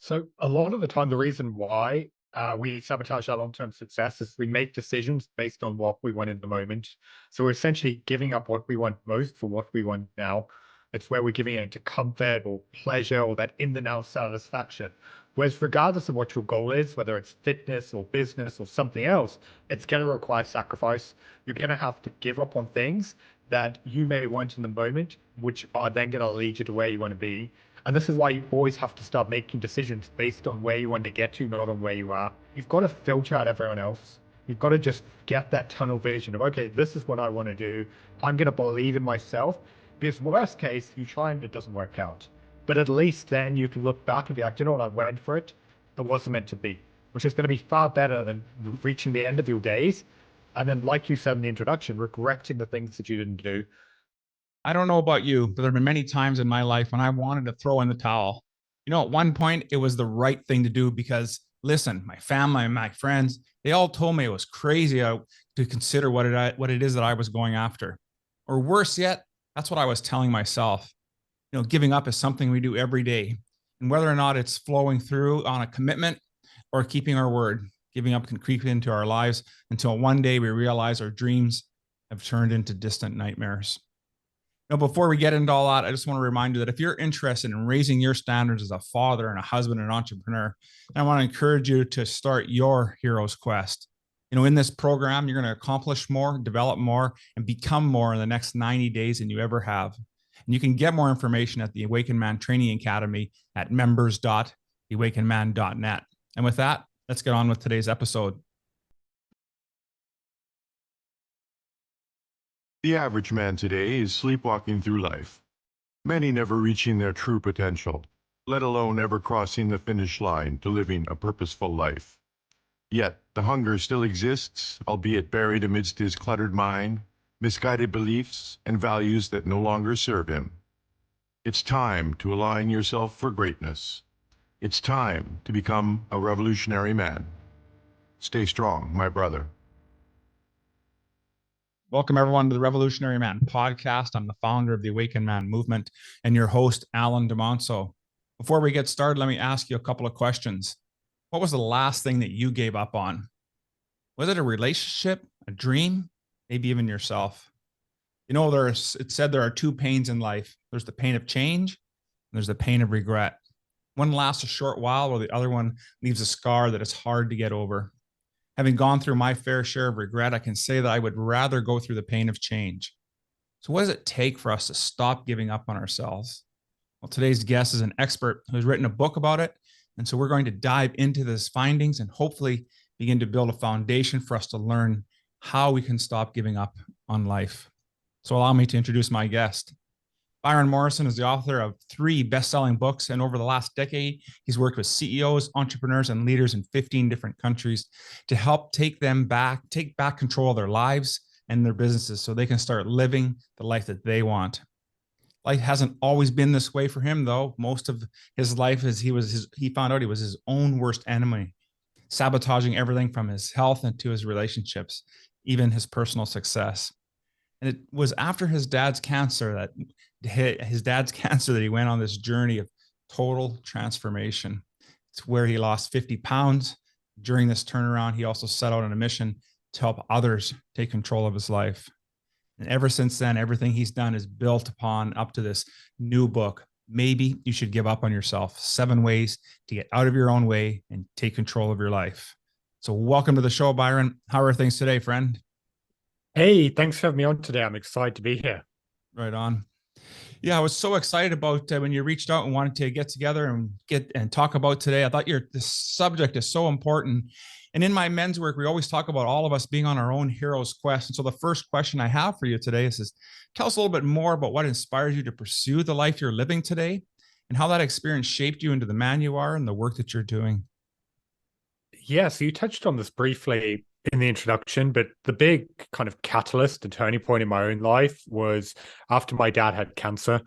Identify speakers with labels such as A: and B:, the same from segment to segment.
A: So a lot of the time, the reason why we sabotage our long-term success is we make decisions based on what we want in the moment. So we're essentially giving up what we want most for what we want now. It's where we're giving it to comfort or pleasure or that in the now satisfaction. Whereas regardless of what your goal is, whether it's fitness or business or something else, it's going to require sacrifice. You're going to have to give up on things that you may want in the moment, which are then going to lead you to where you want to be. And this is why you always have to start making decisions based on where you want to get to, not on where you are. You've got to filter out everyone else. You've got to just get that tunnel vision of, okay, this is what I want to do. I'm going to believe in myself. Because worst case, you try and it doesn't work out. But at least then you can look back and be like, you know what, I went for it. It wasn't meant to be, which is going to be far better than reaching the end of your days. And then, like you said in the introduction, regretting the things that you didn't do.
B: I don't know about you, but there have been many times in my life when I wanted to throw in the towel. At one point, it was the right thing to do because, listen, my family and my friends, they all told me it was crazy to consider what it is that I was going after. Or worse yet, that's what I was telling myself. Giving up is something we do every day. And whether or not it's flowing through on a commitment or keeping our word, giving up can creep into our lives until one day we realize our dreams have turned into distant nightmares. Before we get into all that, I just want to remind you that if you're interested in raising your standards as a father and a husband and an entrepreneur, I want to encourage you to start your hero's quest. In this program, you're going to accomplish more, develop more, and become more in the next 90 days than you ever have. And you can get more information at the Awakened Man Training Academy at members.theawakenedman.net. And with that, let's get on with today's episode.
C: The average man today is sleepwalking through life, many never reaching their true potential, let alone ever crossing the finish line to living a purposeful life. Yet, the hunger still exists, albeit buried amidst his cluttered mind, misguided beliefs, and values that no longer serve him. It's time to align yourself for greatness. It's time to become a revolutionary man. Stay strong, my brother.
B: Welcome, everyone, to the Revolutionary Man podcast. I'm the founder of the Awakened Man movement and your host, Alan DeMonso. Before we get started, let me ask you a couple of questions. What was the last thing that you gave up on? Was it a relationship, a dream, maybe even yourself? It's said there are two pains in life. There's the pain of change, and there's the pain of regret. One lasts a short while, while the other one leaves a scar that is hard to get over. Having gone through my fair share of regret, I can say that I would rather go through the pain of change. So what does it take for us to stop giving up on ourselves? Well, today's guest is an expert who's written a book about it. And so we're going to dive into his findings and hopefully begin to build a foundation for us to learn how we can stop giving up on life. So allow me to introduce my guest. Byron Morrison is the author of 3 best-selling books, and over the last decade, he's worked with CEOs, entrepreneurs, and leaders in 15 different countries to help take back control of their lives and their businesses so they can start living the life that they want. Life hasn't always been this way for him, though. Most of his life is he found out he was his own worst enemy, sabotaging everything from his health and to his relationships, even his personal success. And it was after his dad's cancer that he went on this journey of total transformation. It's where he lost 50 pounds. During this turnaround, he also set out on a mission to help others take control of his life. And ever since then, everything he's done is built upon up to this new book. Maybe you should give up on yourself. 7 ways to get out of your own way and take control of your life. So welcome to the show, Byron. How are things today, friend?
A: Hey, thanks for having me on today. I'm excited to be here.
B: Right on. Yeah, I was so excited about when you reached out and wanted to get together and talk about today. I thought this subject is so important. And in my men's work, we always talk about all of us being on our own hero's quest. And so the first question I have for you today is tell us a little bit more about what inspires you to pursue the life you're living today and how that experience shaped you into the man you are and the work that you're doing.
A: Yeah, so you touched on this briefly. in the introduction, but the big kind of catalyst and turning point in my own life was after my dad had cancer.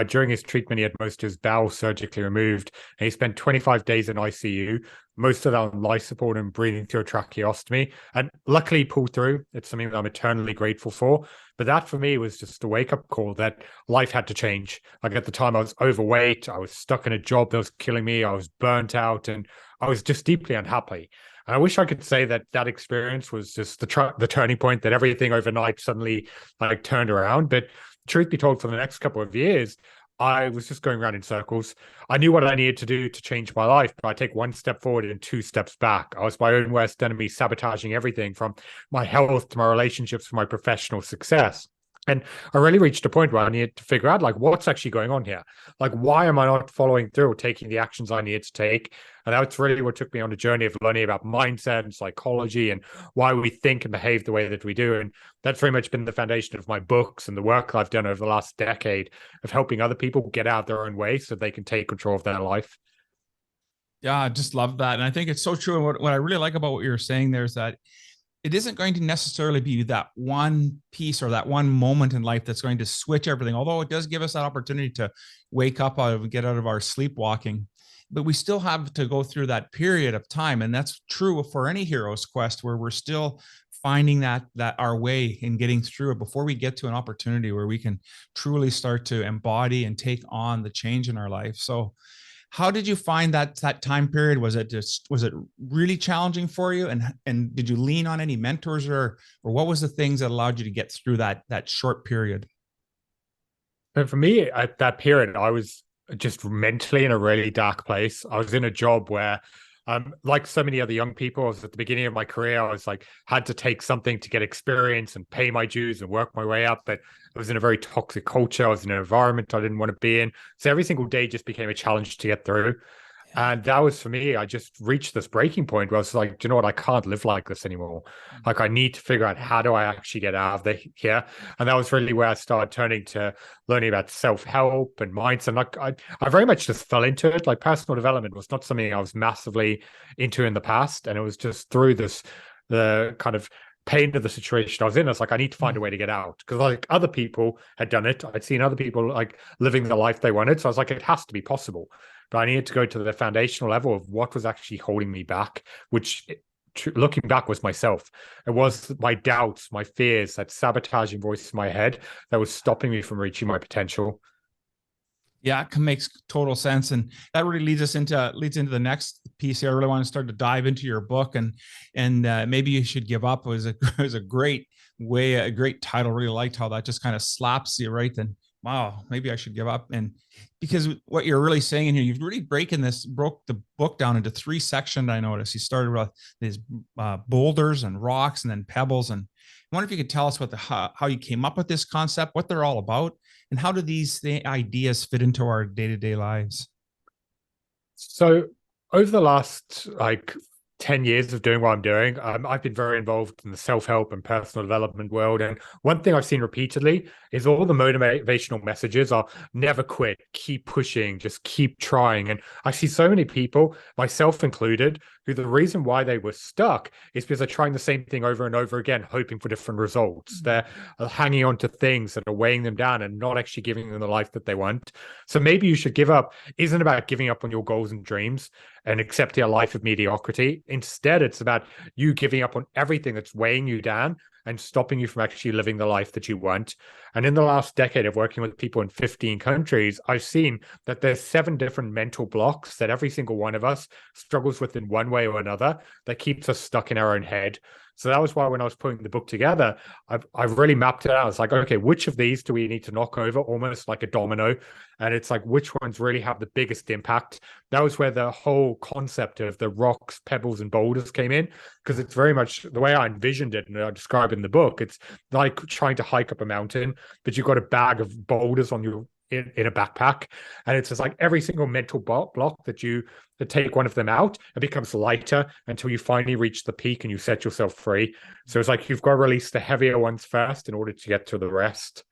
A: During his treatment, he had most of his bowel surgically removed, and he spent 25 days in ICU, most of that on life support and breathing through a tracheostomy. And luckily, he pulled through. It's something that I'm eternally grateful for. But that for me was just a wake up call that life had to change. Like at the time, I was overweight, I was stuck in a job that was killing me, I was burnt out, and I was just deeply unhappy. And I wish I could say that that experience was just the turning point, that everything overnight suddenly like turned around. But truth be told, for the next couple of years, I was just going around in circles. I knew what I needed to do to change my life, but I take one step forward and two steps back. I was my own worst enemy, sabotaging everything from my health to my relationships to my professional success. And I really reached a point where I needed to figure out like what's actually going on here. Like, why am I not following through or taking the actions I needed to take? And that's really what took me on a journey of learning about mindset and psychology and why we think and behave the way that we do. And that's very much been the foundation of my books and the work I've done over the last decade of helping other people get out their own way so they can take control of their life.
B: Yeah, I just love that. And I think it's so true. And what I really like about what you're saying there is that it isn't going to necessarily be that one piece or that one moment in life that's going to switch everything. Although it does give us that opportunity to wake up out of, get out of our sleepwalking, but we still have to go through that period of time. And that's true for any hero's quest where we're still finding that our way in getting through it before we get to an opportunity where we can truly start to embody and take on the change in our life. So how did you find that time period? Was it really challenging for you? And did you lean on any mentors or what was the things that allowed you to get through that short period?
A: And for me, at that period, I was just mentally in a really dark place. I was in a job where, like so many other young people, I was at the beginning of my career. I was like, had to take something to get experience and pay my dues and work my way up. But I was in a very toxic culture. I was in an environment I didn't want to be in. So every single day just became a challenge to get through. And that was for me, I just reached this breaking point where I was like, do you know what? I can't live like this anymore. Like, I need to figure out how do I actually get out of here. And that was really where I started turning to learning about self-help and mindset. Like, I very much just fell into it. Like, personal development was not something I was massively into in the past. And it was just through the kind of pain of the situation I was in. I was like, I need to find a way to get out because like other people had done it. I'd seen other people like living the life they wanted. So I was like, it has to be possible. But I needed to go to the foundational level of what was actually holding me back, which looking back was myself. It was my doubts, my fears, that sabotaging voice in my head that was stopping me from reaching my potential.
B: Yeah, it makes total sense, and that really leads into the next piece here. I really want to start to dive into your book, and maybe you should give up. It was a great way, a great title. Really liked how that just kind of slaps you right. Then wow, maybe I should give up. And because what you're really saying in here, you've really broke the book down into three sections. I noticed you started with these boulders and rocks, and then pebbles. And I wonder if you could tell us how you came up with this concept, what they're all about, and how do these ideas fit into our day-to-day lives?
A: So over the last like 10 years of doing what I'm doing, I've been very involved in the self-help and personal development world. And one thing I've seen repeatedly is all the motivational messages are never quit, keep pushing, just keep trying. And I see so many people, myself included, who the reason why they were stuck is because they're trying the same thing over and over again, hoping for different results. They're hanging on to things that are weighing them down and not actually giving them the life that they want. So maybe you should give up isn't about giving up on your goals and dreams and accepting a life of mediocrity. Instead, it's about you giving up on everything that's weighing you down and stopping you from actually living the life that you want. And in the last decade of working with people in 15 countries, I've seen that there's 7 different mental blocks that every single one of us struggles with in one way or another that keeps us stuck in our own head. So that was why when I was putting the book together, I've really mapped it out. It's like, okay, which of these do we need to knock over almost like a domino? And it's like, which ones really have the biggest impact? That was where the whole concept of the rocks, pebbles, and boulders came in, because it's very much the way I envisioned it and I describe in the book. It's like trying to hike up a mountain, but you've got a bag of boulders on your in a backpack, and it's just like every single mental block that you take one of them out, it becomes lighter until you finally reach the peak and you set yourself free. So it's like you've got to release the heavier ones first in order to get to the rest.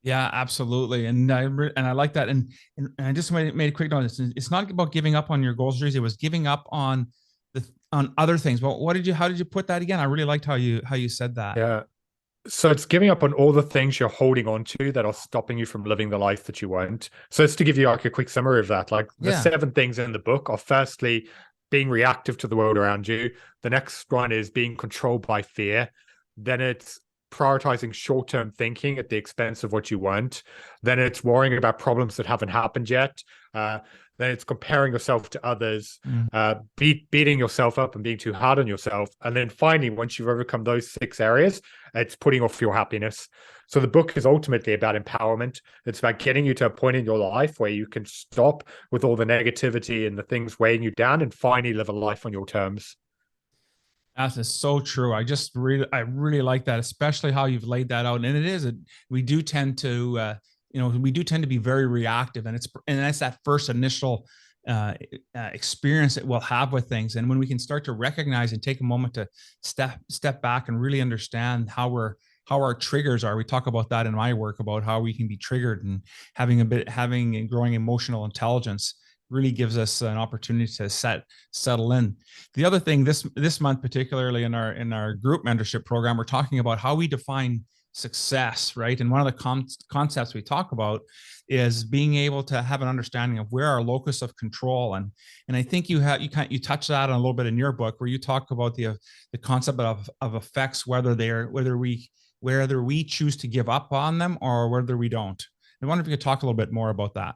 B: Yeah, absolutely, and I like that, and I just made a quick note. It's not about giving up on your goals, Jersey. It was giving up on on other things. Well, how did you put that again? I really liked how you said that.
A: Yeah. So it's giving up on all the things you're holding on to that are stopping you from living the life that you want. So it's to give you like a quick summary of that. Like the
B: Yeah.
A: 7 things in the book are firstly being reactive to the world around you. The next one is being controlled by fear. Then it's prioritizing short-term thinking at the expense of what you want. Then it's worrying about problems that haven't happened yet. Uh, then it's comparing yourself to others,
B: Mm.
A: beating yourself up and being too hard on yourself. And then finally, once you've overcome those 6 areas, it's putting off your happiness. So the book is ultimately about empowerment. It's about getting you to a point in your life where you can stop with all the negativity and the things weighing you down and finally live a life on your terms.
B: That is so true. I really like that, especially how you've laid that out. And it is, we do tend to, we do tend to be very reactive, and that's that first initial experience that we'll have with things. And when we can start to recognize and take a moment to step back and really understand how our triggers are. We talk about that in my work about how we can be triggered, and having and growing emotional intelligence really gives us an opportunity to settle in. The other thing this month, particularly in our group mentorship program, we're talking about how we define success, right? And one of the concepts we talk about is being able to have an understanding of where our locus of control, and I think you touch that on a little bit in your book, where you talk about the concept of effects, whether we choose to give up on them or whether we don't. I wonder if you could talk a little bit more about that.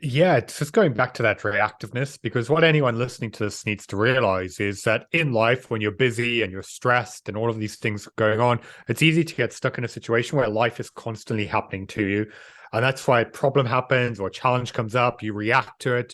A: Yeah, it's just going back to that reactiveness, because what anyone listening to this needs to realize is that in life, when you're busy and you're stressed and all of these things are going on, it's easy to get stuck in a situation where life is constantly happening to you. And that's why a problem happens or a challenge comes up, you react to it.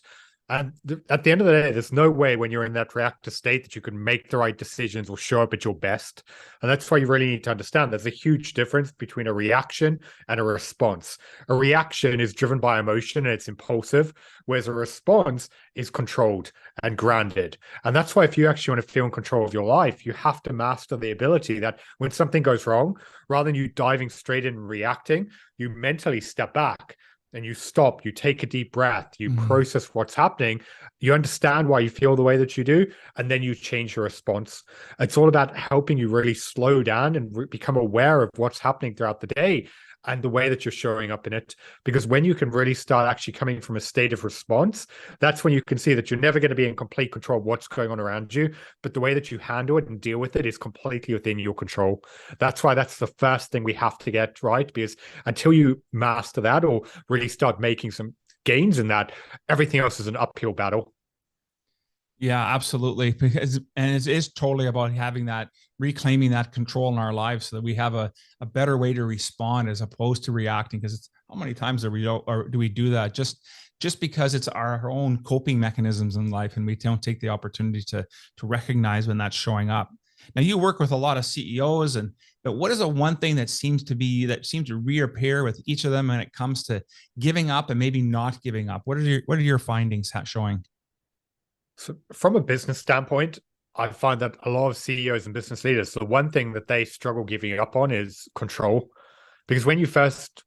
A: And at the end of the day, there's no way when you're in that reactive state that you can make the right decisions or show up at your best. And that's why you really need to understand there's a huge difference between a reaction and a response. A reaction is driven by emotion and it's impulsive, whereas a response is controlled and grounded. And that's why if you actually want to feel in control of your life, you have to master the ability that when something goes wrong, rather than you diving straight in and reacting, you mentally step back and you stop, you take a deep breath, you process what's happening, you understand why you feel the way that you do, and then you change your response. It's all about helping you really slow down and become aware of what's happening throughout the day and the way that you're showing up in it. Because when you can really start actually coming from a state of response, that's when you can see that you're never going to be in complete control of what's going on around you, but the way that you handle it and deal with it is completely within your control. That's why that's the first thing we have to get right, because until you master that or really start making some gains in that, everything else is an uphill battle.
B: Yeah, absolutely. And it is totally about reclaiming that control in our lives so that we have a better way to respond as opposed to reacting. Because how many times do we do that just because it's our own coping mechanisms in life, and we don't take the opportunity to recognize when that's showing up. Now, you work with a lot of CEOs, but what is the one thing that seems to reappear with each of them when it comes to giving up and maybe not giving up? What are your findings showing?
A: So from a business standpoint, I find that a lot of CEOs and business leaders, the one thing that they struggle giving up on is control. Because when you first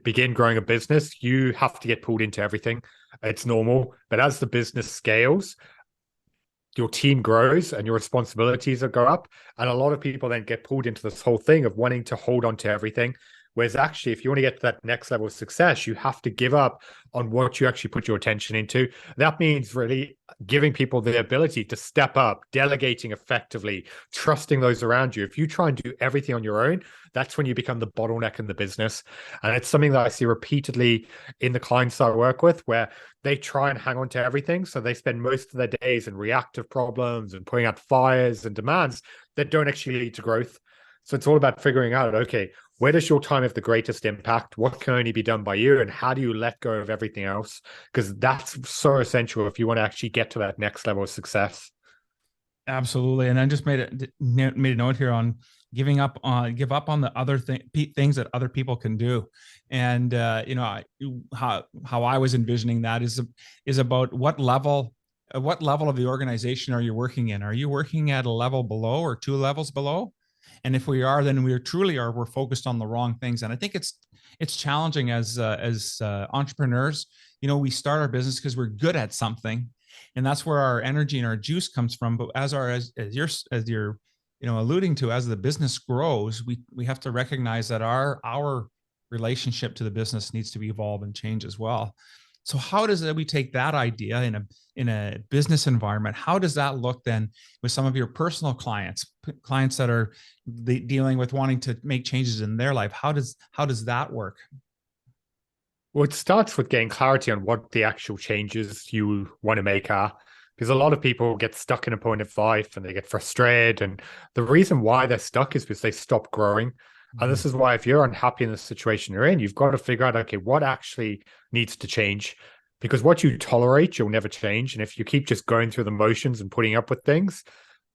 A: begin growing a business, you have to get pulled into everything. It's normal. But as the business scales, your team grows and your responsibilities go up. And a lot of people then get pulled into this whole thing of wanting to hold on to everything. Whereas actually, if you want to get to that next level of success, you have to give up on what you actually put your attention into. That means really giving people the ability to step up, delegating effectively, trusting those around you. If you try and do everything on your own, that's when you become the bottleneck in the business. And it's something that I see repeatedly in the clients I work with, where they try and hang on to everything. So they spend most of their days in reactive problems and putting out fires and demands that don't actually lead to growth. So it's all about figuring out, okay, where does your time have the greatest impact? What can only be done by you? And how do you let go of everything else? Because that's so essential if you want to actually get to that next level of success.
B: Absolutely. And I just made a note here on give up on the other things that other people can do. And, how I was envisioning that is about what level of the organization are you working in? Are you working at a level below or 2 levels below? And if we are, then we truly are, we're focused on the wrong things. And I think it's challenging as entrepreneurs. You know, we start our business because we're good at something, and that's where our energy and our juice comes from. But as you're alluding to, as the business grows, we have to recognize that our relationship to the business needs to evolve and change as well. So how does we take that idea in a business environment? How does that look then with some of your personal clients that are dealing with wanting to make changes in their life? How does that work?
A: Well, it starts with getting clarity on what the actual changes you want to make are. Because a lot of people get stuck in a point of life and they get frustrated. And the reason why they're stuck is because they stop growing. And this is why if you're unhappy in the situation you're in, you've got to figure out, okay, what actually needs to change? Because what you tolerate, you'll never change. And if you keep just going through the motions and putting up with things,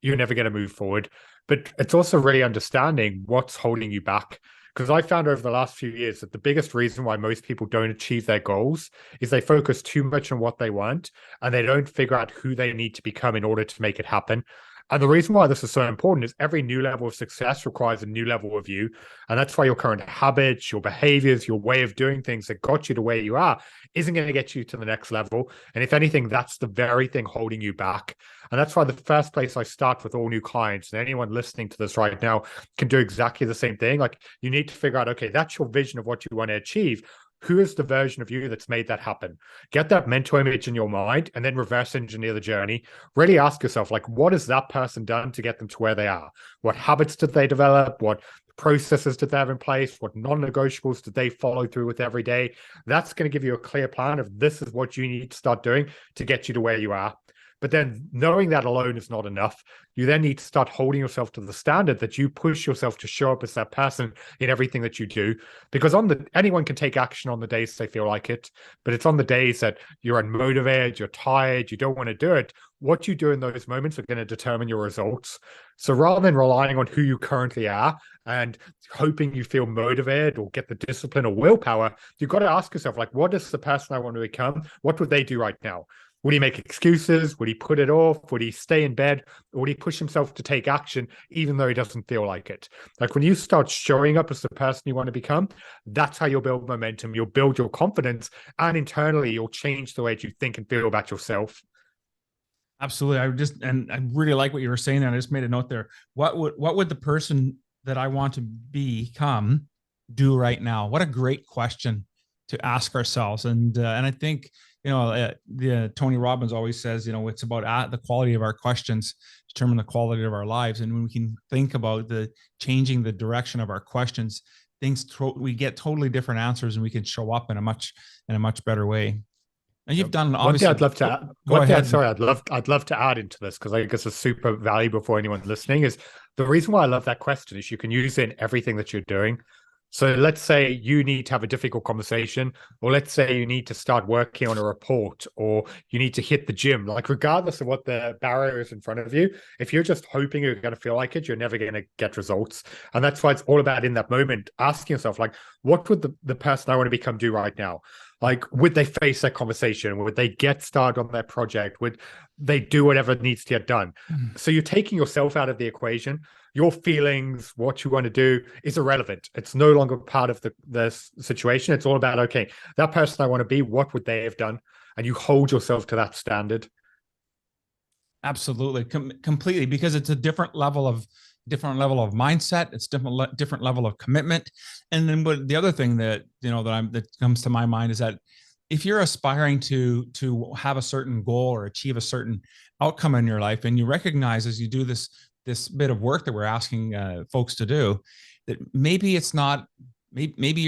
A: you're never going to move forward. But it's also really understanding what's holding you back. Because I found over the last few years that the biggest reason why most people don't achieve their goals is they focus too much on what they want and they don't figure out who they need to become in order to make it happen. And the reason why this is so important is every new level of success requires a new level of you. And that's why your current habits, your behaviors, your way of doing things that got you to where you are isn't going to get you to the next level. And if anything, that's the very thing holding you back. And that's why the first place I start with all new clients, and anyone listening to this right now can do exactly the same thing. Like, you need to figure out, okay, that's your vision of what you want to achieve. Who is the version of you that's made that happen? Get that mental image in your mind and then reverse engineer the journey. Really ask yourself, like, what has that person done to get them to where they are? What habits did they develop? What processes did they have in place? What non-negotiables did they follow through with every day? That's going to give you a clear plan of this is what you need to start doing to get you to where you are. But then knowing that alone is not enough. You then need to start holding yourself to the standard that you push yourself to show up as that person in everything that you do. Because anyone can take action on the days they feel like it, but it's on the days that you're unmotivated, you're tired, you don't want to do it. What you do in those moments are going to determine your results. So rather than relying on who you currently are and hoping you feel motivated or get the discipline or willpower, you've got to ask yourself, like, what is the person I want to become? What would they do right now? Would he make excuses? Would he put it off? Would he stay in bed? Or would he push himself to take action even though he doesn't feel like it? Like, when you start showing up as the person you want to become, that's how you'll build momentum. You'll build your confidence, and internally you'll change the way you think and feel about yourself.
B: Absolutely. I really like what you were saying there. I just made a note there. What would the person that I want to become do right now? What a great question to ask ourselves. And I think, Tony Robbins always says, it's about the quality of our questions determine the quality of our lives. And when we can think about changing the direction of our questions, we get totally different answers, and we can show up in a much better way. And you've done obviously.
A: I'd love to add,
B: go ahead.
A: Sorry, I'd love to add into this, because I think this is super valuable for anyone listening. Is the reason why I love that question is you can use it in everything that you're doing. So let's say you need to have a difficult conversation, or let's say you need to start working on a report, or you need to hit the gym. Like, regardless of what the barrier is in front of you, if you're just hoping you're going to feel like it, you're never going to get results. And that's why it's all about, in that moment, asking yourself, like, what would the person I want to become do right now? Like, would they face that conversation? Would they get started on their project? Would they do whatever needs to get done? So you're taking yourself out of the equation. Your feelings, what you want to do is irrelevant. It's no longer part of the situation. It's all about, okay, that person I want to be, what would they have done? And you hold yourself to that standard.
B: Absolutely. Completely. Because it's a different level of mindset. It's different level of commitment. And then the other thing that comes to my mind is that if you're aspiring to have a certain goal or achieve a certain outcome in your life, and you recognize as you do this bit of work that we're asking folks to do, that maybe you're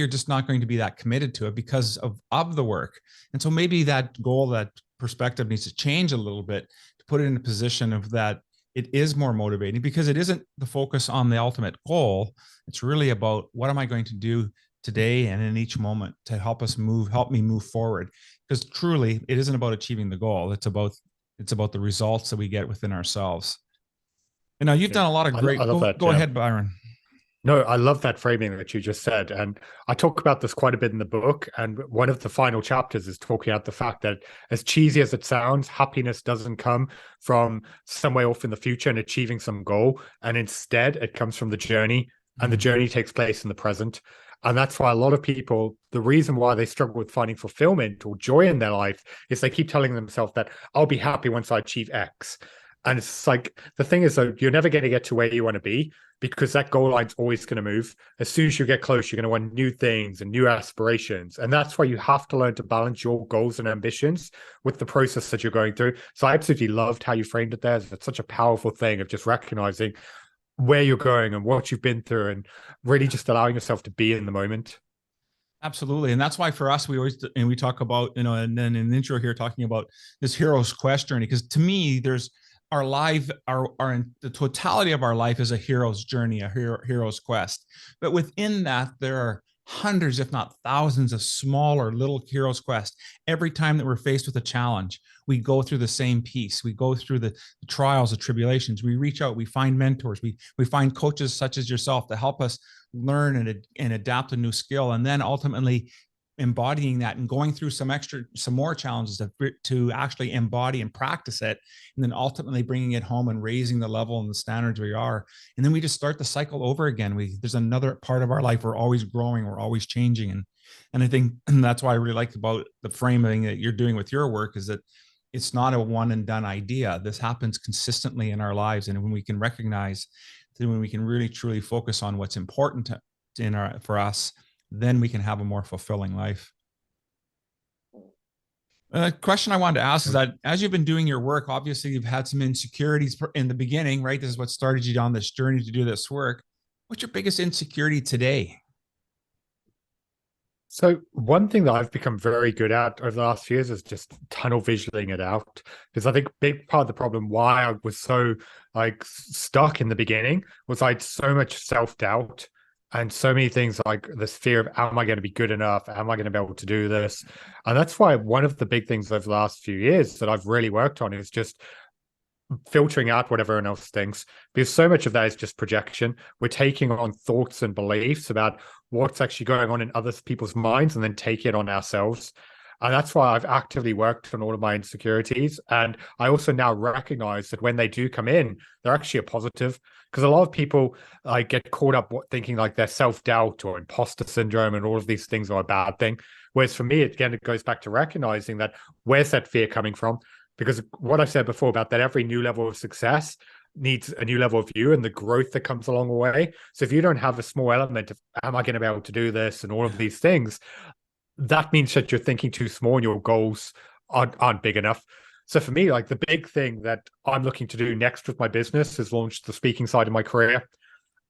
B: just not going to be that committed to it because of the work. And so maybe that goal, that perspective needs to change a little bit to put it in a position of that it is more motivating, because it isn't the focus on the ultimate goal. It's really about, what am I going to do today and in each moment to help me move forward? Because truly, it isn't about achieving the goal. It's about the results that we get within ourselves. And now you've done a lot of great. Go ahead, Byron.
A: No, I love that framing that you just said. And I talk about this quite a bit in the book. And one of the final chapters is talking about the fact that, as cheesy as it sounds, happiness doesn't come from somewhere off in the future and achieving some goal. And instead, it comes from the journey, and the
B: Mhm.
A: journey takes place in the present. And that's why a lot of people, the reason why they struggle with finding fulfillment or joy in their life is they keep telling themselves that I'll be happy once I achieve X. And it's like, the thing is, though, you're never going to get to where you want to be, because that goal line's always going to move. As soon as you get close, you're going to want new things and new aspirations. And that's why you have to learn to balance your goals and ambitions with the process that you're going through. So I absolutely loved how you framed it there. It's such a powerful thing of just recognizing where you're going and what you've been through, and really just allowing yourself to be in the moment.
B: Absolutely. And that's why for us, we always, and we talk about, and then in the intro here, talking about this hero's quest journey. Because to me, there's our life, the totality of our life is a hero's journey, hero's quest. But within that, there are hundreds, if not thousands, of smaller little hero's quest. Every time that we're faced with a challenge, we go through the same piece. We go through the trials, the tribulations. We reach out, we find mentors, we find coaches such as yourself to help us learn and adapt a new skill, and then ultimately embodying that and going through some more challenges to actually embody and practice it, and then ultimately bringing it home and raising the level and the standards we are. And then we just start the cycle over again. There's another part of our life, we're always growing, we're always changing. And I think, and that's why I really like about the framing that you're doing with your work, is that it's not a one and done idea. This happens consistently in our lives. And when we can recognize, then when we can really truly focus on what's important for us, then we can have a more fulfilling life. A question I wanted to ask is that as you've been doing your work, obviously you've had some insecurities in the beginning, right? This is what started you on this journey to do this work. What's your biggest insecurity today?
A: So one thing that I've become very good at over the last few years is just tunnel visioning it out. Because I think a big part of the problem why I was so like stuck in the beginning was I had so much self-doubt and so many things like this fear of, am I going to be good enough? Am I going to be able to do this? And that's why one of the big things over the last few years that I've really worked on is just filtering out what everyone else thinks, because so much of that is just projection. We're taking on thoughts and beliefs about what's actually going on in other people's minds and then take it on ourselves. And that's why I've actively worked on all of my insecurities. And I also now recognize that when they do come in, they're actually a positive. Because a lot of people like get caught up thinking like their self-doubt or imposter syndrome and all of these things are a bad thing. Whereas for me, again, it goes back to recognizing that, where's that fear coming from? Because what I said before about that, every new level of success needs a new level of you and the growth that comes along the way. So if you don't have a small element of, am I going to be able to do this and all of these things, that means that you're thinking too small and your goals aren't big enough. So for me, like the big thing that I'm looking to do next with my business is launch the speaking side of my career.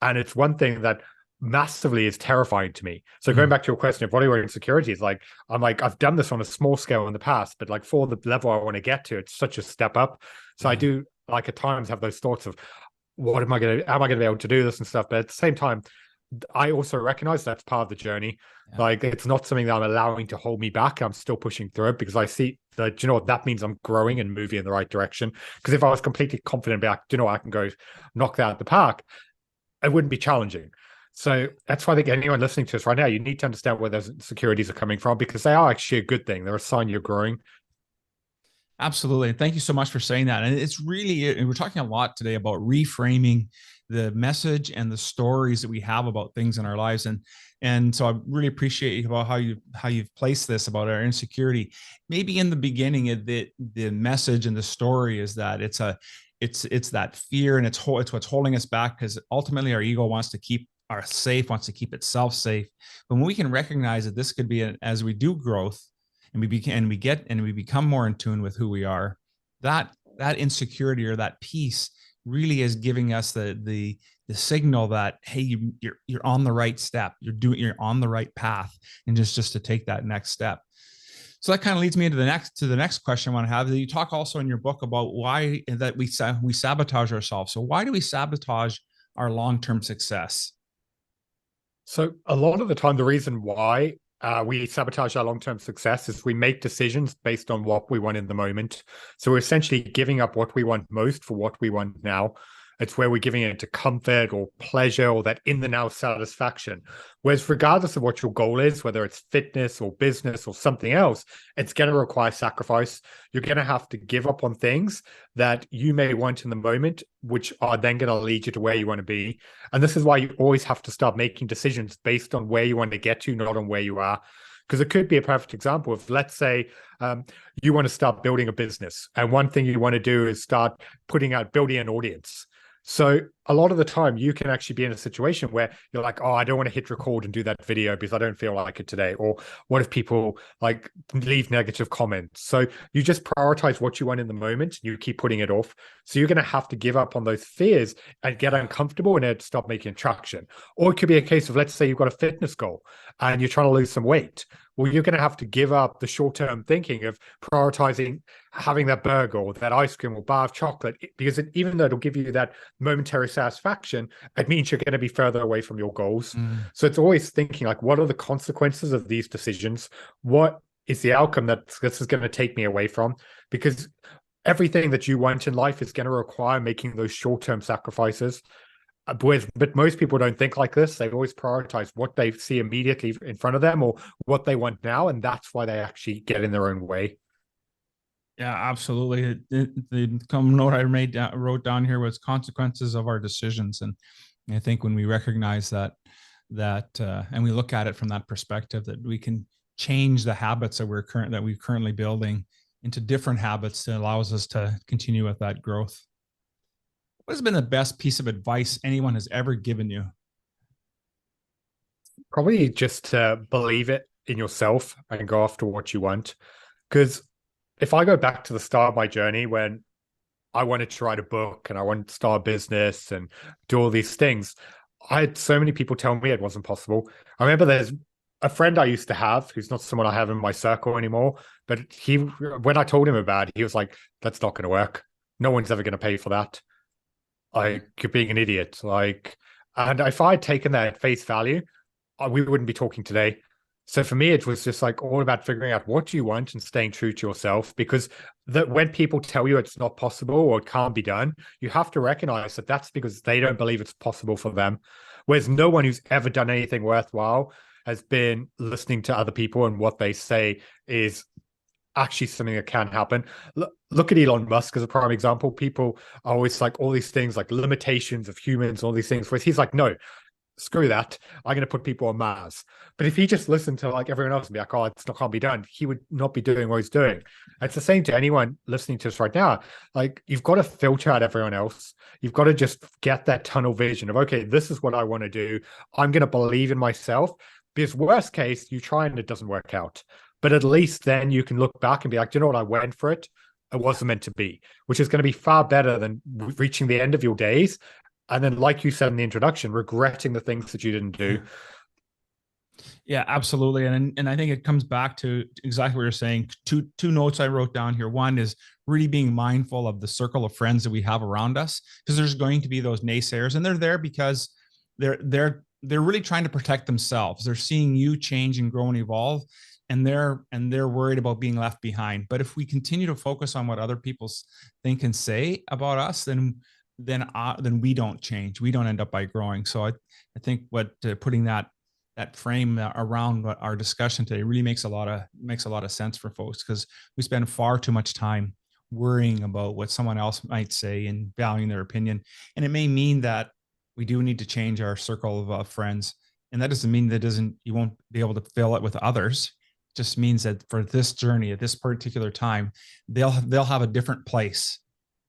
A: And it's one thing that massively is terrifying to me. So going back to your question of what are your insecurities, like I'm like, I've done this on a small scale in the past, but like for the level I want to get to, it's such a step up. So I do like at times have those thoughts of am I gonna be able to do this and stuff? But at the same time, I also recognize that's part of the journey.
B: Yeah.
A: Like it's not something that I'm allowing to hold me back. I'm still pushing through it because I see that, you know what, that means I'm growing and moving in the right direction. Because if I was completely confident about, you know, I can go knock that out the park, it wouldn't be challenging. So that's why I think anyone listening to us right now, you need to understand where those insecurities are coming from, because they are actually a good thing. They're a sign you're growing.
B: Absolutely. Thank you so much for saying that. And it's really, and we're talking a lot today about reframing the message and the stories that we have about things in our lives. And so I really appreciate about how you've placed this about our insecurity. Maybe in the beginning, the message and the story is that it's that fear, and it's what's holding us back, because ultimately our ego wants to keep wants to keep itself safe. But when we can recognize that this could be as we do growth, and we become more in tune with who we are, that insecurity or that peace really is giving us the signal that, hey, you're on the right step, you're on the right path, and just to take that next step. So that kind of leads me into the next question I want to have. You talk also in your book about why that we sabotage ourselves. So why do we sabotage our long-term success?
A: So a lot of the time, the reason why we sabotage our long-term success is we make decisions based on what we want in the moment. So we're essentially giving up what we want most for what we want now. It's where we're giving it to comfort or pleasure or that in the now satisfaction. Whereas regardless of what your goal is, whether it's fitness or business or something else, it's going to require sacrifice. You're going to have to give up on things that you may want in the moment, which are then going to lead you to where you want to be. And this is why you always have to start making decisions based on where you want to get to, not on where you are. Because it could be a perfect example of, let's say, you want to start building a business. And one thing you want to do is start building an audience. So a lot of the time you can actually be in a situation where you're like, oh, I don't want to hit record and do that video because I don't feel like it today. Or what if people like leave negative comments? So you just prioritize what you want in the moment. You keep putting it off. So you're going to have to give up on those fears and get uncomfortable and stop making traction. Or it could be a case of, let's say you've got a fitness goal and you're trying to lose some weight. Well, you're going to have to give up the short-term thinking of prioritizing having that burger or that ice cream or bar of chocolate, because even though it'll give you that momentary satisfaction, it means you're going to be further away from your goals. So it's always thinking like, what are the consequences of these decisions? What is the outcome that this is going to take me away from? Because everything that you want in life is going to require making those short-term sacrifices. But most people don't think like this. They always prioritize what they see immediately in front of them or what they want now. And that's why they actually get in their own way.
B: Yeah, absolutely. The note I wrote down here was consequences of our decisions. And I think when we recognize that, and we look at it from that perspective, that we can change the habits that we're currently building into different habits that allows us to continue with that growth. What has been the best piece of advice anyone has ever given you?
A: Probably just to believe it in yourself and go after what you want. Because if I go back to the start of my journey when I wanted to write a book and I wanted to start a business and do all these things, I had so many people tell me it wasn't possible. I remember there's a friend I used to have who's not someone I have in my circle anymore, but when I told him about it, he was like, that's not going to work. No one's ever going to pay for that. Like, you're being an idiot. Like, and if I had taken that at face value, we wouldn't be talking today. So for me, it was just like all about figuring out what you want and staying true to yourself, because that when people tell you it's not possible or it can't be done, you have to recognize that that's because they don't believe it's possible for them. Whereas no one who's ever done anything worthwhile has been listening to other people and what they say is actually something that can happen. Look at Elon Musk as a prime example. People are always like all these things like limitations of humans, all these things, whereas he's like, no, screw that. I'm going to put people on Mars. But if he just listened to like everyone else and be like, oh, it's not can't be done, he would not be doing what he's doing. It's the same to anyone listening to us right now. Like, you've got to filter out everyone else. You've got to just get that tunnel vision of, okay, this is what I want to do. I'm going to believe in myself, because worst case, you try and it doesn't work out. But at least then you can look back and be like, do you know what? I went for it. It wasn't meant to be, which is going to be far better than reaching the end of your days. And then, like you said in the introduction, regretting the things that you didn't do.
B: Yeah, absolutely. And I think it comes back to exactly what you're saying. Two notes I wrote down here. One is really being mindful of the circle of friends that we have around us, because there's going to be those naysayers, and they're there because they're really trying to protect themselves. They're seeing you change and grow and evolve, and they're worried about being left behind. But if we continue to focus on what other people think and say about us, then we don't change. We don't end up by growing. So I think putting that frame around our discussion today really makes a lot of sense for folks, because we spend far too much time worrying about what someone else might say and valuing their opinion. And it may mean that we do need to change our circle of friends. And that doesn't mean you won't be able to fill it with others. It just means that for this journey at this particular time, they'll have a different place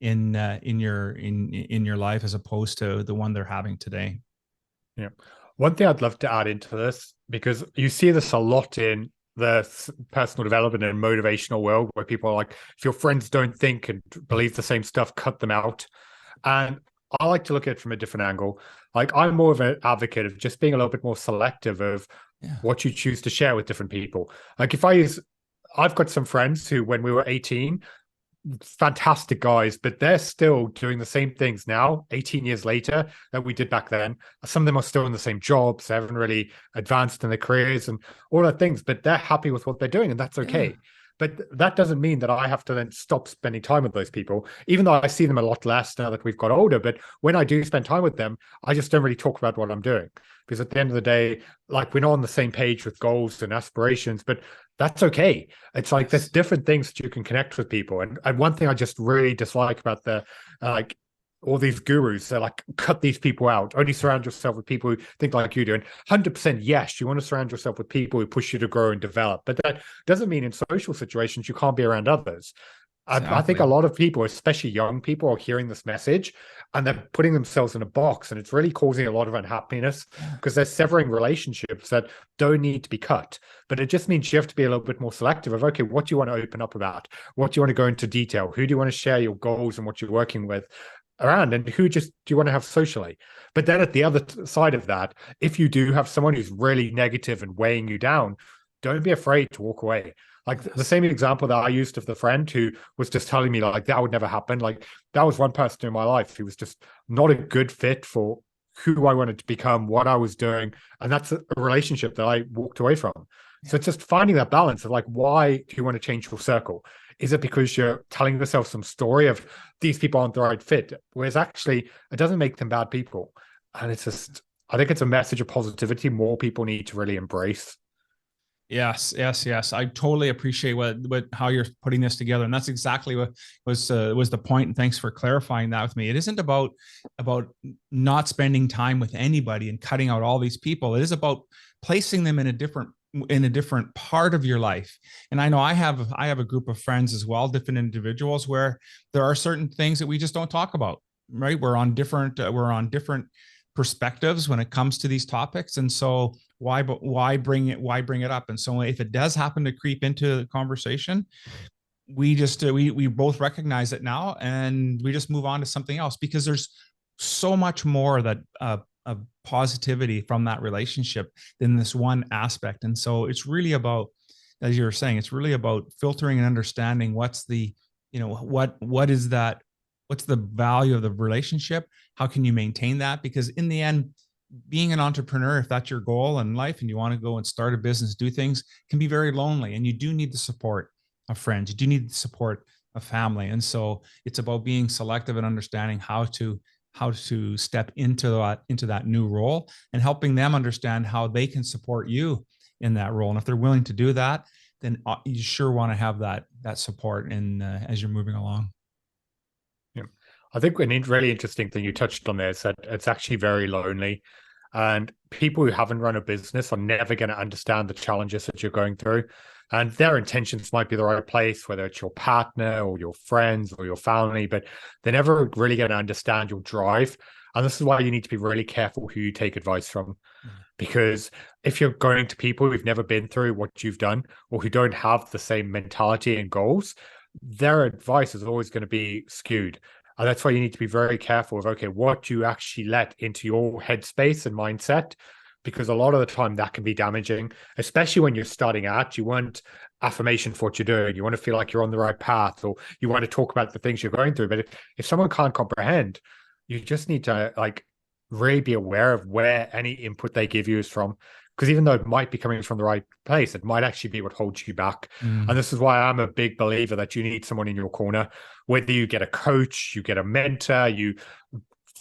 B: in your life as opposed to the one they're having today.
A: Yeah. One thing I'd love to add into this, because you see this a lot in the personal development and motivational world, where people are like, if your friends don't think and believe the same stuff, cut them out. And I like to look at it from a different angle. Like, I'm more of an advocate of just being a little bit more selective of what you choose to share with different people. Like, I've got some friends who, when we were 18, fantastic guys, but they're still doing the same things now, 18 years later, that we did back then. Some of them are still in the same jobs. They haven't really advanced in their careers and all that things, but they're happy with what they're doing, and that's okay. But that doesn't mean that I have to then stop spending time with those people, even though I see them a lot less now that we've got older. But when I do spend time with them, I just don't really talk about what I'm doing, because at the end of the day, like, we're not on the same page with goals and aspirations, but that's okay. It's like there's different things that you can connect with people. And one thing I just really dislike about the like all these gurus, they're like, cut these people out, only surround yourself with people who think like you do. And 100% yes, you want to surround yourself with people who push you to grow and develop, but that doesn't mean in social situations you can't be around others. I think a lot of people, especially young people, are hearing this message and they're putting themselves in a box, and it's really causing a lot of unhappiness because they're severing relationships that don't need to be cut. But it just means you have to be a little bit more selective of, okay, what do you want to open up about? What do you want to go into detail? Who do you want to share your goals and what you're working with around, and who just do you want to have socially? But then at the other side of that, if you do have someone who's really negative and weighing you down, don't be afraid to walk away. Like the same example that I used of the friend who was just telling me like that would never happen. Like that was one person in my life who was just not a good fit for who I wanted to become, what I was doing. And that's a relationship that I walked away from. So it's just finding that balance of like, why do you want to change your circle? Is it because you're telling yourself some story of these people aren't the right fit? Whereas actually it doesn't make them bad people. And it's just, I think it's a message of positivity more people need to really embrace.
B: Yes, yes, yes. I totally appreciate how you're putting this together, and that's exactly what was the point. And thanks for clarifying that with me. It isn't about not spending time with anybody and cutting out all these people. It is about placing them in a different part of your life. And I know I have a group of friends as well, different individuals, where there are certain things that we just don't talk about. Right? We're on different perspectives when it comes to these topics, and so why bring it up? And so if it does happen to creep into the conversation, we just we both recognize it now, and we just move on to something else, because there's so much more that of positivity from that relationship than this one aspect. And so it's really about, as you were saying, it's really about filtering and understanding what's the, what is that, what's the value of the relationship? How can you maintain that? Because in the end, being an entrepreneur, if that's your goal in life and you want to go and start a business, do things, can be very lonely. And you do need the support of friends. You do need the support of family. And so it's about being selective and understanding how to step into that new role, and helping them understand how they can support you in that role. And if they're willing to do that, then you sure want to have that support as you're moving along.
A: Yeah. I think a really interesting thing you touched on there is that it's actually very lonely. And people who haven't run a business are never going to understand the challenges that you're going through. And their intentions might be the right place, whether it's your partner or your friends or your family, but they're never really going to understand your drive. And this is why you need to be really careful who you take advice from. Because if you're going to people who've never been through what you've done, or who don't have the same mentality and goals, their advice is always going to be skewed. And that's why you need to be very careful of, okay, what you actually let into your headspace and mindset, because a lot of the time that can be damaging, especially when you're starting out. You want affirmation for what you're doing. You want to feel like you're on the right path, or you want to talk about the things you're going through. But if someone can't comprehend, you just need to like really be aware of where any input they give you is from. Because even though it might be coming from the right place, it might actually be what holds you back. And this is why I'm a big believer that you need someone in your corner, whether you get a coach, you get a mentor, you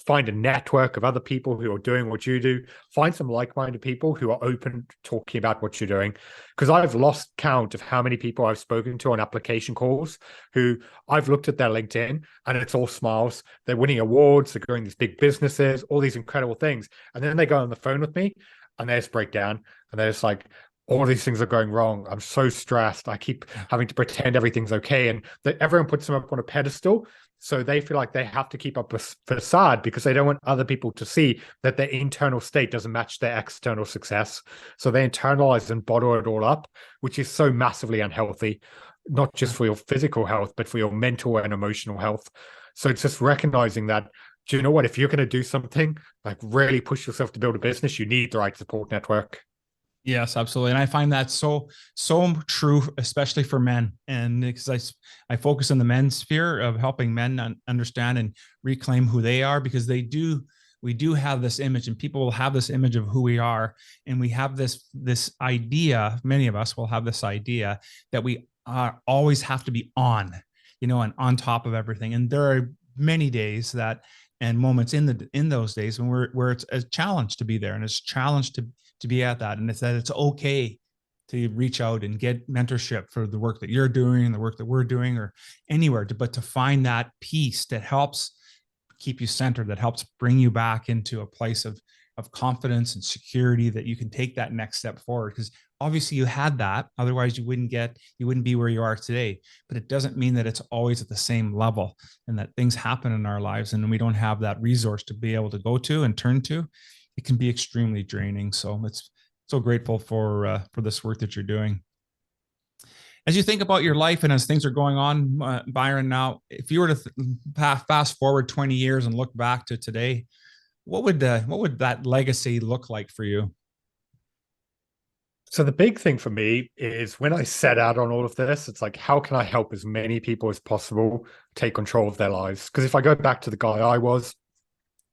A: find a network of other people who are doing what you do. Find some like-minded people who are open to talking about what you're doing. Because I've lost count of how many people I've spoken to on application calls who I've looked at their LinkedIn and it's all smiles. They're winning awards, they're growing these big businesses, all these incredible things. And then they go on the phone with me and they just break down, and they're just like, all these things are going wrong. I'm so stressed. I keep having to pretend everything's okay. And that everyone puts them up on a pedestal. So they feel like they have to keep up a facade because they don't want other people to see that their internal state doesn't match their external success. So they internalize and bottle it all up, which is so massively unhealthy, not just for your physical health, but for your mental and emotional health. So it's just recognizing that, do you know what? If you're going to do something, like really push yourself to build a business, you need the right support network.
B: Yes, absolutely. And I find that so true, especially for men. And because I focus on the men's sphere of helping men understand and reclaim who they are, because we do have this image, and people will have this image of who we are. And we have this idea, many of us will have this idea that we always have to be on, and on top of everything. And there are many days that and moments in those days when where it's a challenge to be there, and it's a challenge to be at that. And it's that it's okay to reach out and get mentorship for the work that you're doing and the work that we're doing, or anywhere, but to find that peace that helps keep you centered, that helps bring you back into a place of confidence and security, that you can take that next step forward. Because obviously you had that, otherwise you wouldn't be where you are today. But it doesn't mean that it's always at the same level, and that things happen in our lives and we don't have that resource to be able to go to and turn to. It can be extremely draining. So it's so grateful for this work that you're doing. As you think about your life and as things are going on, Byron, now, if you were to fast forward 20 years and look back to today, what would that legacy look like for you?
A: So the big thing for me is when I set out on all of this, it's like, how can I help as many people as possible take control of their lives? Because if I go back to the guy I was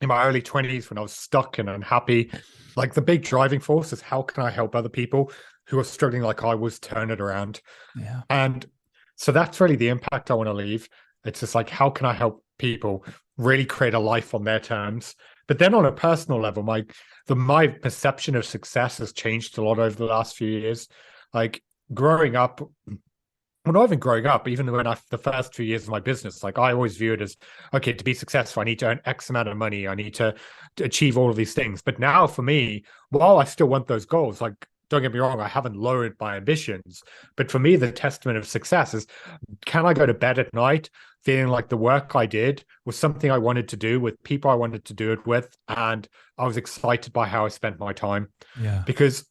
A: in my early 20s when I was stuck and unhappy, like the big driving force is how can I help other people who are struggling like I was turn it around?
B: Yeah.
A: And so that's really the impact I want to leave. It's just like, how can I help people really create a life on their terms? But then on a personal level, my perception of success has changed a lot over the last few years. Like growing up, well, not even growing up, even when the first 2 years of my business, like I always view it as, okay, to be successful, I need to earn X amount of money. I need to achieve all of these things. But now for me, while I still want those goals, like, don't get me wrong, I haven't lowered my ambitions. But for me, the testament of success is, can I go to bed at night feeling like the work I did was something I wanted to do with people I wanted to do it with, and I was excited by how I spent my time?
B: Yeah.
A: Because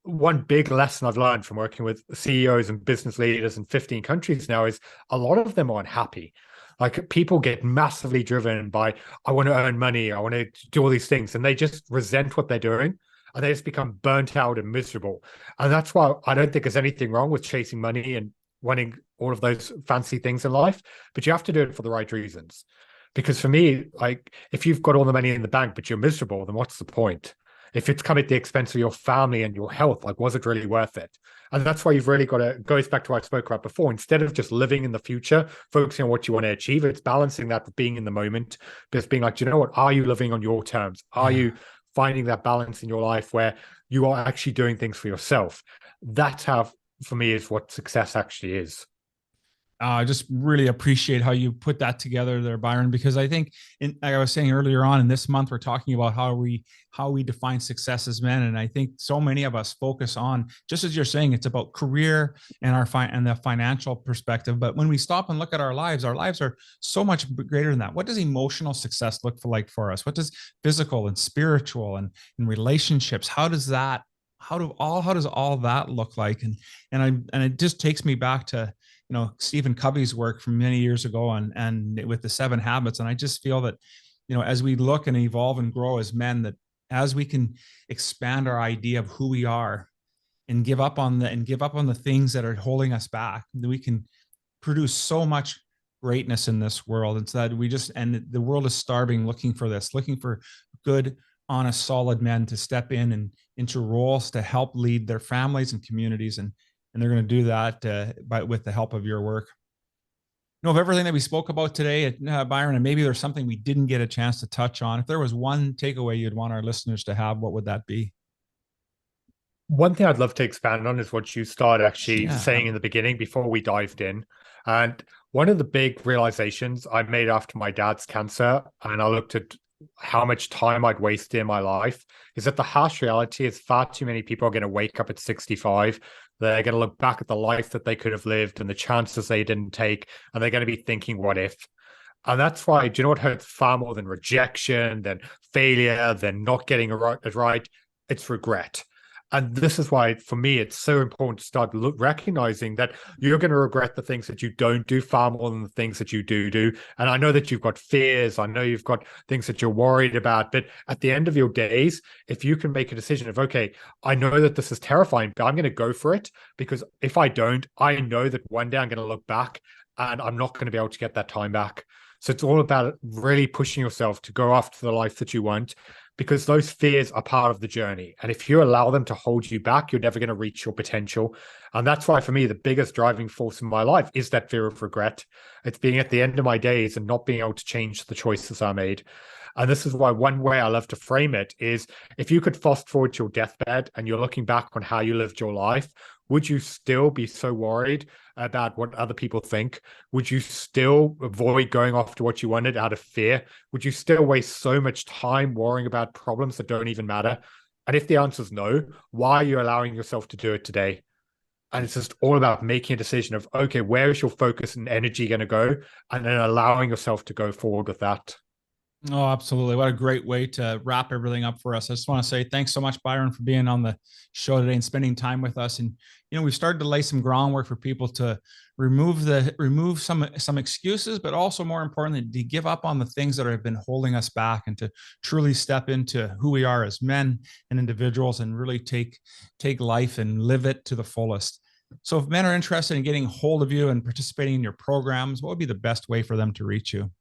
A: one big lesson I've learned from working with CEOs and business leaders in 15 countries now is a lot of them are unhappy. Like people get massively driven by, I want to earn money, I want to do all these things, and they just resent what they're doing, and they just become burnt out and miserable. And that's why I don't think there's anything wrong with chasing money and wanting all of those fancy things in life, but you have to do it for the right reasons. Because for me, like if you've got all the money in the bank but you're miserable, then what's the point? If it's come at the expense of your family and your health, like was it really worth it? And that's why you've really got to, goes back to what I spoke about before, instead of just living in the future, focusing on what you want to achieve, it's balancing that with being in the moment, just being like, do you know what, are you living on your terms? Are you finding that balance in your life where you are actually doing things for yourself? That's how, for me, is what success actually is.
B: I just really appreciate how you put that together there, Byron, because I think, like I was saying earlier on, in this month, we're talking about how we define success as men. And I think so many of us focus on, just as you're saying, it's about career and and the financial perspective. But when we stop and look at our lives are so much greater than that. What does emotional success look like for us? What does physical and spiritual and relationships, how does all that look like? And it just takes me back to Stephen Covey's work from many years ago and with the 7 habits. And I just feel that, as we look and evolve and grow as men, that as we can expand our idea of who we are and give up on the things that are holding us back, that we can produce so much greatness in this world. And so that and the world is starving, looking for good, honest, solid men to step in and into roles to help lead their families and communities. And they're going to do that with the help of your work. Of everything that we spoke about today, Byron, and maybe there's something we didn't get a chance to touch on. If there was one takeaway you'd want our listeners to have, what would that be?
A: One thing I'd love to expand on is what you started actually saying in the beginning before we dived in. And one of the big realizations I made after my dad's cancer, and I looked at how much time I'd wasted in my life, is that the harsh reality is far too many people are going to wake up at 65. They're going to look back at the life that they could have lived and the chances they didn't take, and they're going to be thinking, what if? And that's why, do you know what hurts far more than rejection, than failure, than not getting it right? It's regret. And this is why, for me, it's so important to start recognizing that you're going to regret the things that you don't do far more than the things that you do. And I know that you've got fears. I know you've got things that you're worried about. But at the end of your days, if you can make a decision of, okay, I know that this is terrifying, but I'm going to go for it, because if I don't, I know that one day I'm going to look back and I'm not going to be able to get that time back. So it's all about really pushing yourself to go after the life that you want, because those fears are part of the journey. And if you allow them to hold you back, you're never going to reach your potential. And that's why, for me, the biggest driving force in my life is that fear of regret. It's being at the end of my days and not being able to change the choices I made. And this is why one way I love to frame it is, if you could fast forward to your deathbed and you're looking back on how you lived your life, would you still be so worried about what other people think? Would you still avoid going after what you wanted out of fear? Would you still waste so much time worrying about problems that don't even matter? And if the answer is no, why are you allowing yourself to do it today? And it's just all about making a decision of, okay, where is your focus and energy going to go? And then allowing yourself to go forward with that.
B: Oh, absolutely. What a great way to wrap everything up for us. I just want to say thanks so much, Byron, for being on the show today and spending time with us. And, we've started to lay some groundwork for people to remove some excuses, but also more importantly, to give up on the things that have been holding us back and to truly step into who we are as men and individuals and really take life and live it to the fullest. So if men are interested in getting hold of you and participating in your programs, what would be the best way for them to reach you?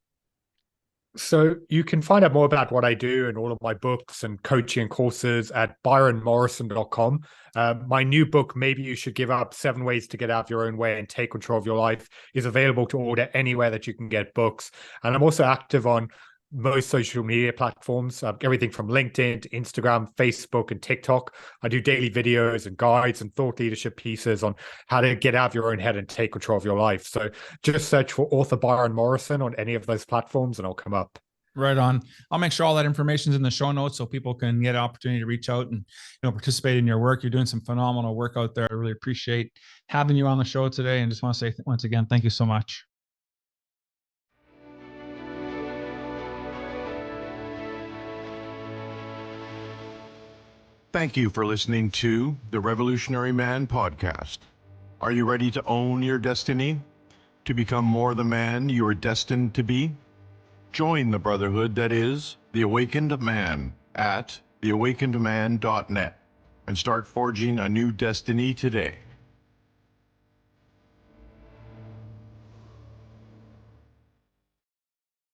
A: So you can find out more about what I do and all of my books and coaching and courses at byronmorrison.com. My new book, Maybe You Should Give Up 7 Ways to Get Out of Your Own Way and Take Control of Your Life, is available to order anywhere that you can get books. And I'm also active on most social media platforms, everything from LinkedIn to Instagram, Facebook, and TikTok. I do daily videos and guides and thought leadership pieces on how to get out of your own head and take control of your life. So just search for author Byron Morrison on any of those platforms and I'll come up.
B: Right on. I'll make sure all that information is in the show notes so people can get an opportunity to reach out and participate in your work. You're doing some phenomenal work out there. I really appreciate having you on the show today, and just want to say once again, thank you so much.
C: Thank you for listening to the Revolutionary Man podcast. Are you ready to own your destiny? To become more the man you are destined to be? Join the brotherhood that is The Awakened Man at theawakenedman.net and start forging a new destiny today.